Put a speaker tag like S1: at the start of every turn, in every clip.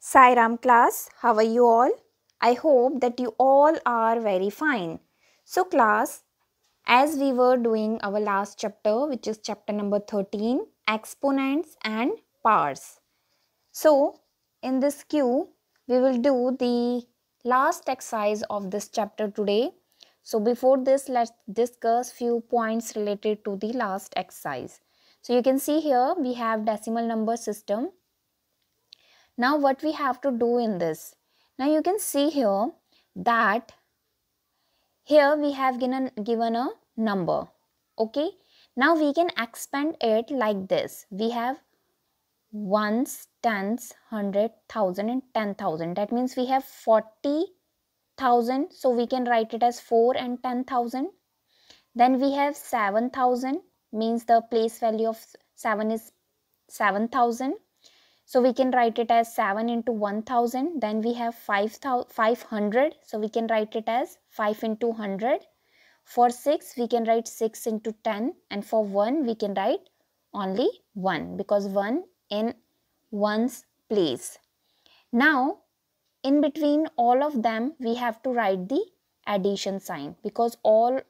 S1: Sai Ram class, how are you all? I hope that you all are very fine. So class, as we were doing our last chapter, which is chapter number 13, exponents and powers. So in this queue, we will do the last exercise of this chapter today. So before this, let's discuss few points related to the last exercise. So you can see here we have decimal number system. Now what we have to do in this? Now you can see here that here we have given a number. Okay. Now we can expand it like this. We have ones, tens, 100,000 and 10,000. That means we have 40,000. So we can write it as 4 and 10,000. Then we have 7,000, means the place value of 7 is 7,000. So we can write it as 7 into 1000. Then we have 500. So we can write it as 5 into 100. For 6, we can write 6 into 10. And for 1, we can write only 1 because 1 in 1's place. Now, in between all of them, we have to write the addition sign because all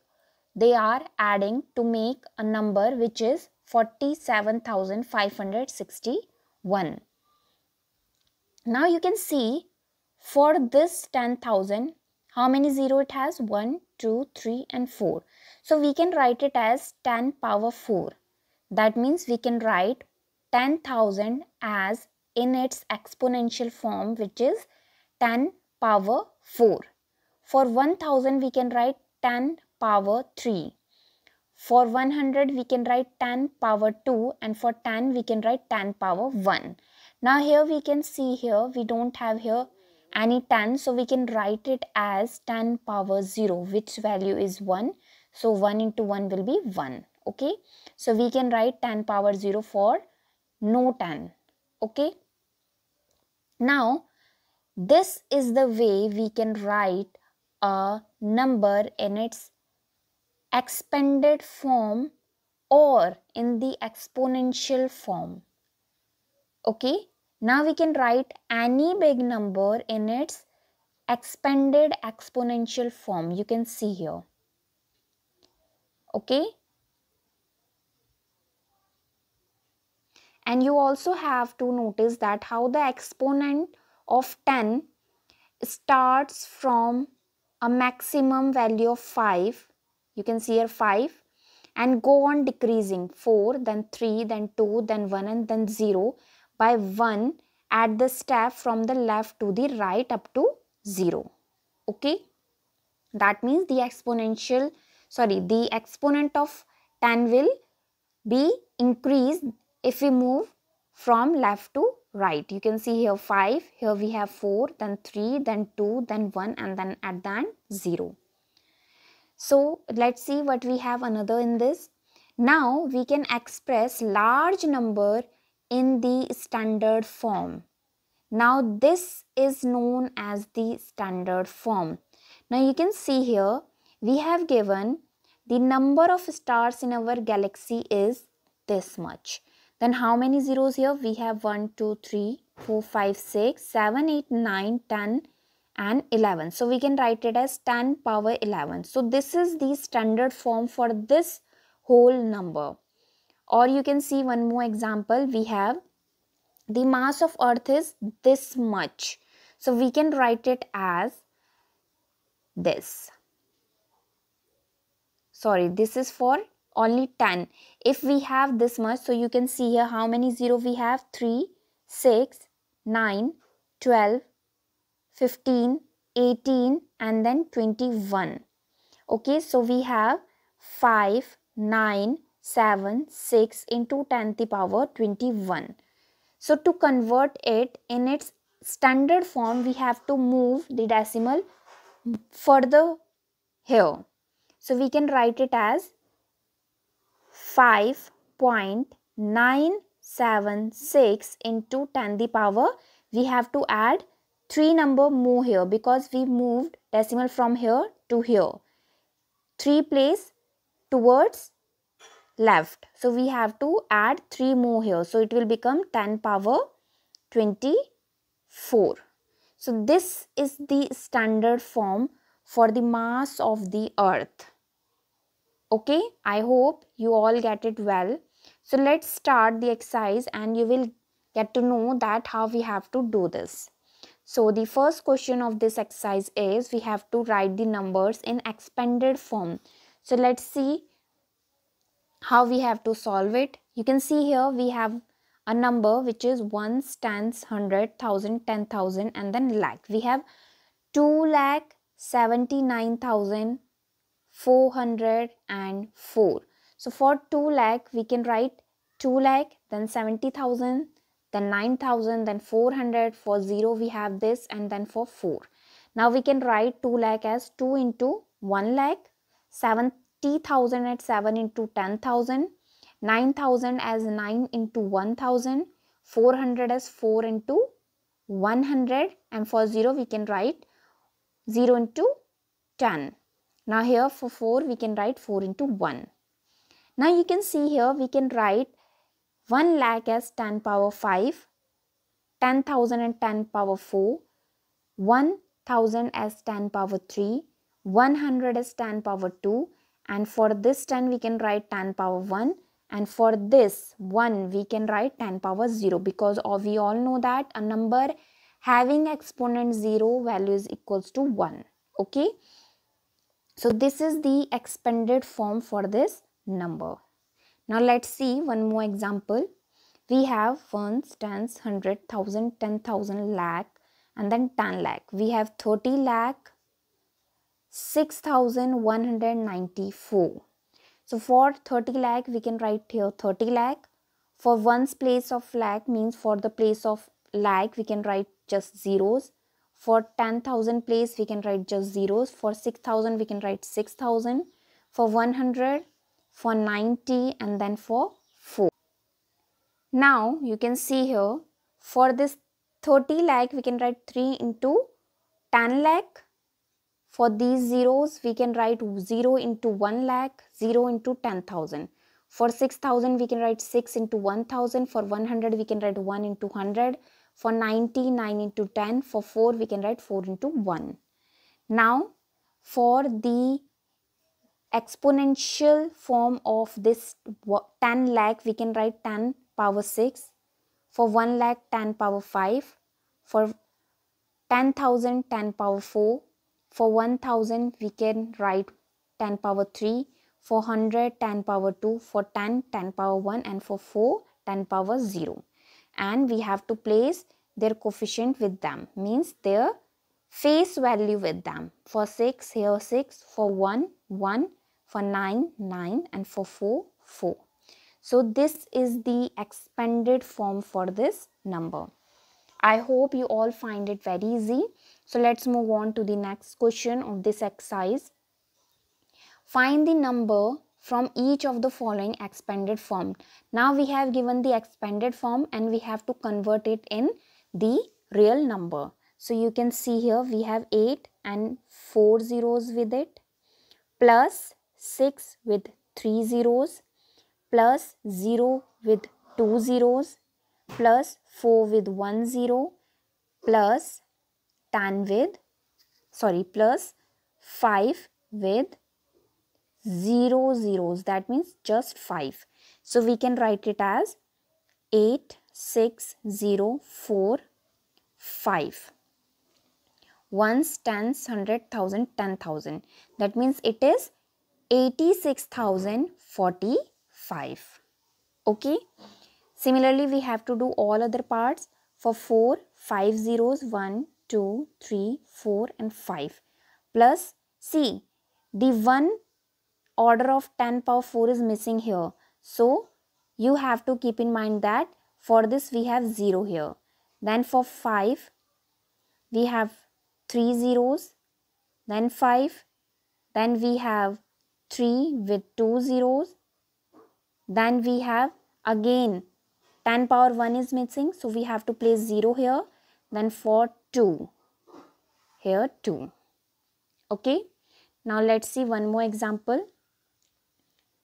S1: they are adding to make a number which is 47,561. Now you can see for this 10,000, how many zero it has? 1, 2, 3 and 4. So we can write it as 10 power 4. That means we can write 10,000 as in its exponential form, which is 10 power 4. For 1000 we can write 10 power 3. For 100 we can write 10 power 2 and for 10 we can write 10 power 1. Now here we can see here we don't have here any 10, so we can write it as 10 power 0, which value is 1. So 1 into 1 will be 1. Okay. So we can write 10 power 0 for no 10. Okay. Now this is the way we can write a number in its expanded form or in the exponential form. Okay. Now we can write any big number in its expanded exponential form. You can see here. Okay. And you also have to notice that how the exponent of 10 starts from a maximum value of 5. You can see here 5 and go on decreasing 4, then 3, then 2, then 1 and then 0 by 1 at the step from the left to the right up to 0. Okay. That means the exponent of 10 will be increased if we move from left to right. You can see here 5, here we have 4, then 3, then 2, then 1 and then at the end 0. So let's see what we have another in this. Now we can express large number in the standard form. Now this is known as the standard form. Now you can see here we have given the number of stars in our galaxy is this much. Then how many zeros here? We have 1, 2, 3, 4, 5, 6, 7, 8, 9, 10 and 11. So we can write it as 10 power 11. So this is the standard form for this whole number. Or you can see one more example. We have the mass of earth is this much. So we can write it as this. Sorry, this is for only 10. If we have this much, so you can see here how many zero we have? 3, 6, 9, 12, 15, 18 and then 21. Okay, so we have 5, 9, 7, 6 into 10 to the power 21. So to convert it in its standard form, we have to move the decimal further here. So we can write it as 5.976 into 10 to the power. We have to add 3 number more here because we moved decimal from here to here. 3 place towards left. So we have to add 3 more here. So it will become 10 power 24. 4. So this is the standard form for the mass of the earth. Okay, I hope you all get it well. So let's start the exercise and you will get to know that how we have to do this. So the first question of this exercise is we have to write the numbers in expanded form. So let's see how we have to solve it. You can see here we have a number which is ones, tens, 100,000, 10,000 and then lakh. We have 2,79,404. So for 2 lakh we can write 2 lakh, then 70,000, then 9,000, then 400. For 0 we have this, and then for 4. Now we can write 2 lakh as 2 into 1 lakh, 70,000 as 7 into 10,000, 9,000 as 9 into 1,000, 400 as 4 into 100, and for 0 we can write 0 into 10. Now here for 4 we can write 4 into 1. Now you can see here we can write 1 lakh as 10 power 5, 10,000 and 10 power 4, 1,000 as 10 power 3, 100 as 10 power 2, and for this 10 we can write 10 power 1, and for this 1 we can write 10 power 0, because we all know that a number having exponent 0 value is equals to 1. Okay, so this is the expanded form for this number. Now let's see one more example. We have ones, tens, 100,000, 10,000, lakh, and then 10 lakh. We have 30 lakh, 6,194. So for 30 lakh we can write here 30 lakh. For one's place of lakh means for the place of lakh we can write just zeros. For 10,000 place we can write just zeros. For 6,000 we can write 6,000. For 100, for 90, and then for 4. Now you can see here for this 30 lakh we can write 3 into 10 lakh. For these zeros we can write 0 into 1 lakh, 0 into 10,000. For 6,000 we can write 6 into 1,000. For 100 we can write 1 into 100. For 90, 9 into 10. For 4 we can write 4 into 1. Now for the exponential form of this 10 lakh we can write 10 power 6. For 1 lakh 10 power 5. For 10,000 10 power 4. For 1,000 we can write 10 power 3. For 100 10 power 2. For 10 10 power 1, and for 4 10 power 0. And we have to place their coefficient with them, means their face value with them. For 6 here 6, for 1 1, for 9 9, and for 4 4. So this is the expanded form for this number. I hope you all find it very easy. So let's move on to the next question of this exercise. Find the number from each of the following expanded form. Now we have given the expanded form and we have to convert it in the real number. So you can see here we have 8 and 4 zeros with it, plus 6 with 3 zeros, plus 0 with 2 zeros, plus 4 with 1 zero, plus 5 with 0 zeros, that means just 5. So we can write it as 8 6 0 4 5. Ones, tens, 100,000, 10,000. That means it is 86,045. Okay. Similarly, we have to do all other parts. For 4, 5 zeros, 1, 2, 3, 4 and 5. Plus, see, the 1 order of 10 power 4 is missing here. So, you have to keep in mind that for this we have 0 here. Then for 5, we have 3 zeros, then 5, then we have 3 with 2 zeros, then we have again 10 power 1 is missing, so we have to place 0 here, then for 2, here 2. Okay, now let's see one more example.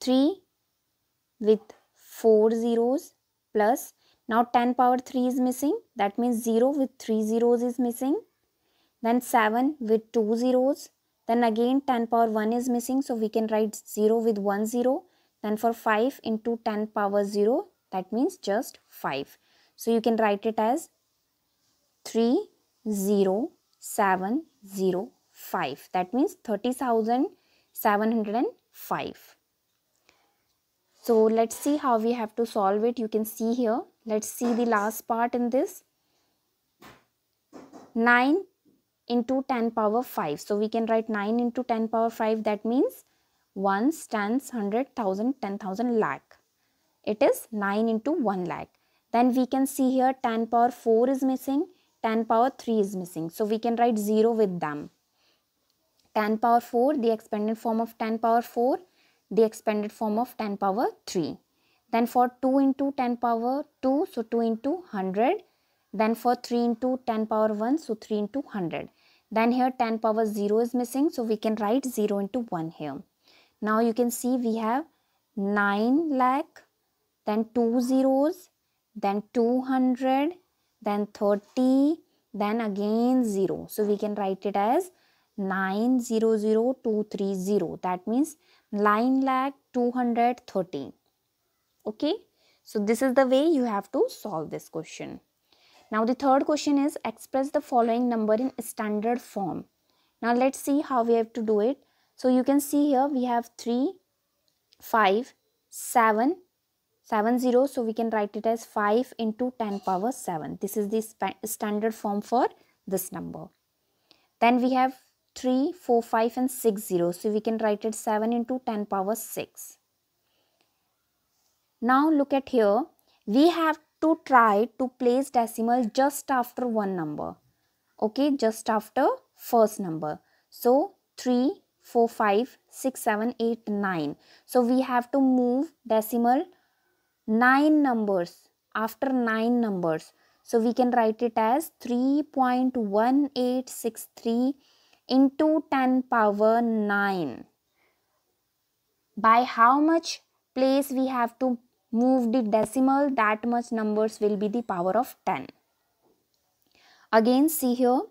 S1: 3 with 4 zeros, plus Now 10 power 3 is missing. That means 0 with 3 zeros is missing. Then 7 with 2 zeros. Then again 10 power 1 is missing. So we can write 0 with 1 0. Then for 5 into 10 power 0, that means just 5. So you can write it as 30705. That means 30,705. So let's see how we have to solve it. You can see here. Let's see the last part in this. 9 into 10 power 5. So we can write 9 into 10 power 5. That means ones, tens, 100,000, 10,000, lakh. It is 9 into 1 lakh. Then we can see here 10 power 4 is missing. 10 power 3 is missing. So we can write 0 with them. 10 power 4, the expanded form of 10 power 4. The expanded form of 10 power 3. Then for 2 into 10 power 2, so 2 into 100. Then for 3 into 10 power 1, so 3 into 100. Then here 10 power 0 is missing, so we can write 0 into 1 here. Now you can see we have 9 lakh, then 2 zeros, then 200, then 30, then again 0. So we can write it as 900230. That means 9,230,000. Okay. So this is the way you have to solve this question. Now the third question is express the following number in standard form. Now let's see how we have to do it. So you can see here we have 3, 5, 7, 7 zeros. So we can write it as 5 into 10 power 7. This is the standard form for this number. Then we have 3, 4, 5 and 6 zeros. So we can write it 7 into 10 power 6. Now look at here. We have to try to place decimal just after one number. Okay, just after first number. So 3, 4, 5, 6, 7, 8, 9. So we have to move decimal 9 numbers after 9 numbers. So we can write it as 3.1863 into 10 power 9. By how much place we have to move the decimal, that much numbers will be the power of 10. Again see here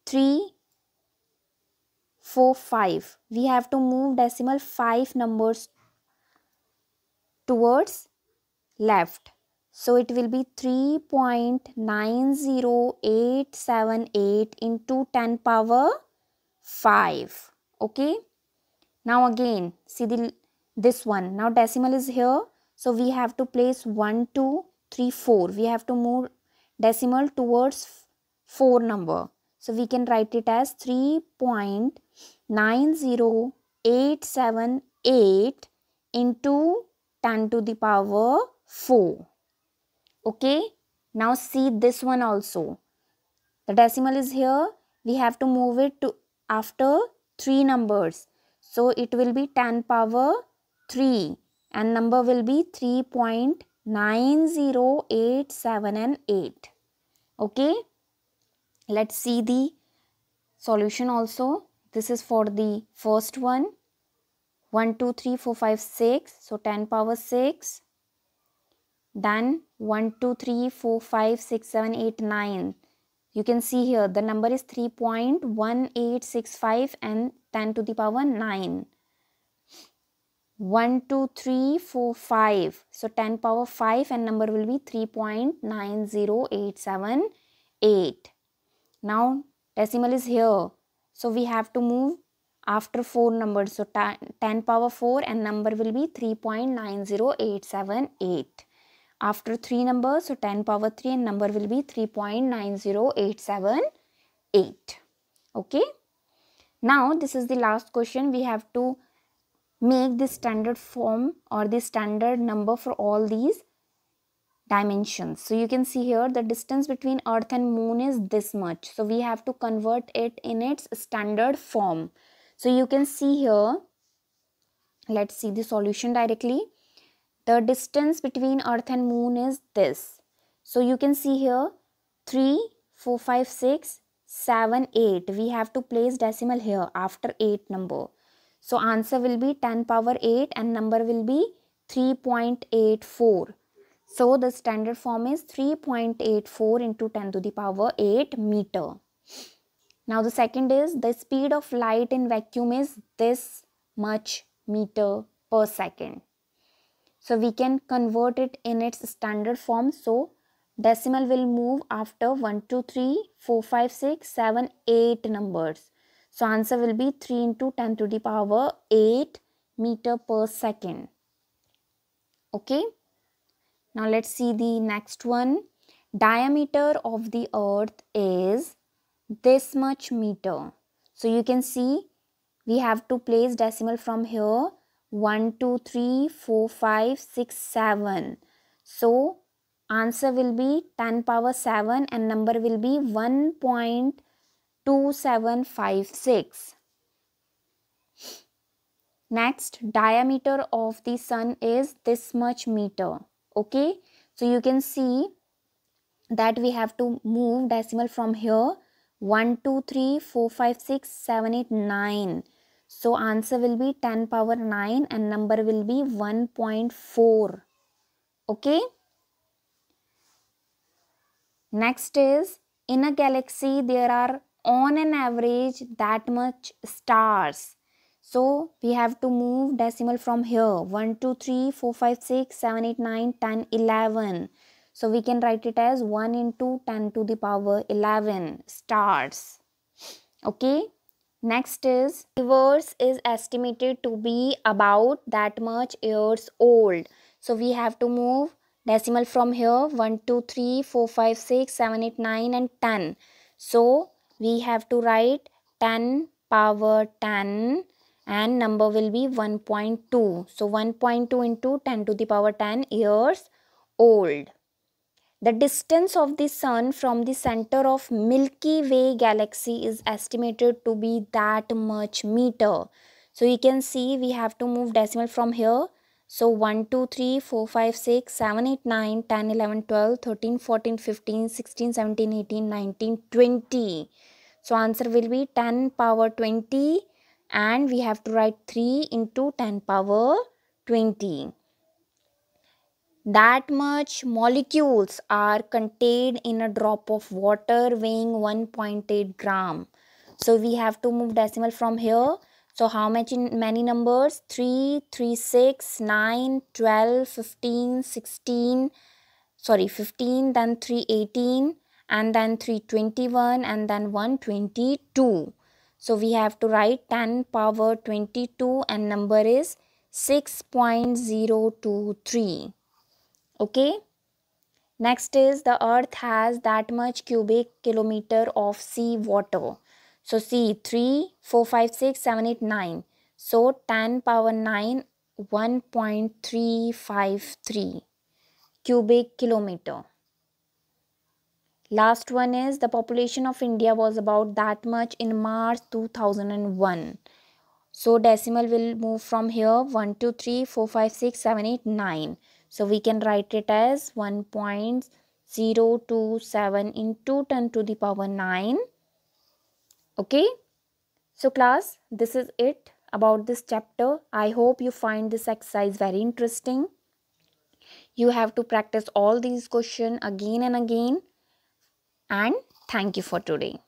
S1: 3, 4, 5. We have to move decimal 5 numbers towards left. So it will be 3.90878 into 10 power 5. Okay. Now again see this one. Now decimal is here. So we have to place 1, 2, 3, 4. We have to move decimal towards 4 number. So we can write it as 3.90878 into 10 to the power 4. Okay. Now see this one also. The decimal is here. We have to move it to after 3 numbers. So it will be 10 power 3 and number will be 3.90878. Okay. Let's see the solution also. This is for the first one. 1, 2, 3, 4, 5, 6. So 10 power 6. Then 1, 2, 3, 4, 5, 6, 7, 8, 9. You can see here the number is 3.1865 and 10 to the power 9. 1, 2, 3, 4, 5. So 10 power 5 and number will be 3.90878. Now decimal is here. So we have to move after 4 numbers. So 10 power 4 and number will be 3.90878. After 3 numbers, so 10 power 3 and number will be 3.90878. Okay. Now this is the last question. We have to make the standard form or the standard number for all these dimensions. So you can see here the distance between Earth and Moon is this much. So we have to convert it in its standard form. So you can see here, let's see the solution directly. The distance between Earth and Moon is this. So you can see here 3, 4, 5, 6, 7, 8. We have to place decimal here after 8 number. So answer will be 10 power 8 and number will be 3.84. So the standard form is 3.84 into 10 to the power 8 meter. Now the second is the speed of light in vacuum is this much meter per second. So we can convert it in its standard form. So decimal will move after 1, 2, 3, 4, 5, 6, 7, 8 numbers. So answer will be 3 into 10 to the power 8 meter per second. Okay. Now let's see the next one. Diameter of the earth is this much meter. So you can see we have to place decimal from here. 1, 2, 3, 4, 5, 6, 7. So answer will be 10 power 7 and number will be 1.2756. Next, diameter of the sun is this much meter. Okay, so you can see that we have to move decimal from here. 1, 2, 3, 4, 5, 6, 7, 8, 9. So answer will be 10 power 9 and number will be 1.4. Okay. Next is, in a galaxy there are on an average that much stars. So we have to move decimal from here. 1, 2, 3, 4, 5, 6, 7, 8, 9, 10, 11. So we can write it as 1 into 10 to the power 11 stars. Okay. Next is, universe is estimated to be about that much years old. So we have to move decimal from here. 1, 2, 3, 4, 5, 6, 7, 8, 9 and 10. So we have to write 10 power 10 and number will be 1.2. So 1.2 into 10 to the power 10 years old. The distance of the sun from the center of Milky Way galaxy is estimated to be that much meter. So you can see we have to move decimal from here. So 1, 2, 3, 4, 5, 6, 7, 8, 9, 10, 11, 12, 13, 14, 15, 16, 17, 18, 19, 20. So answer will be 10 power 20 and we have to write 3 into 10 power 20. That much molecules are contained in a drop of water weighing 1.8 gram. So we have to move decimal from here. So how many numbers? 3, 3, 6, 9, 12, 15, 16, 15, then 3, 18 and then 3, 21 and then 1, 22. So we have to write 10 power 22 and number is 6.023. Okay. Next is, the earth has that much cubic kilometer of sea water. So see 3, 4, 5, 6, 7, 8, 9. So 10 power 9, 1.353 cubic kilometer. Last one is, the population of India was about that much in March 2001. So decimal will move from here. 1, 2, 3, 4, 5, 6, 7, 8, 9. So we can write it as 1.027 into 10 to the power 9. Okay. So class, this is it about this chapter. I hope you find this exercise very interesting. You have to practice all these questions again and again. And thank you for today.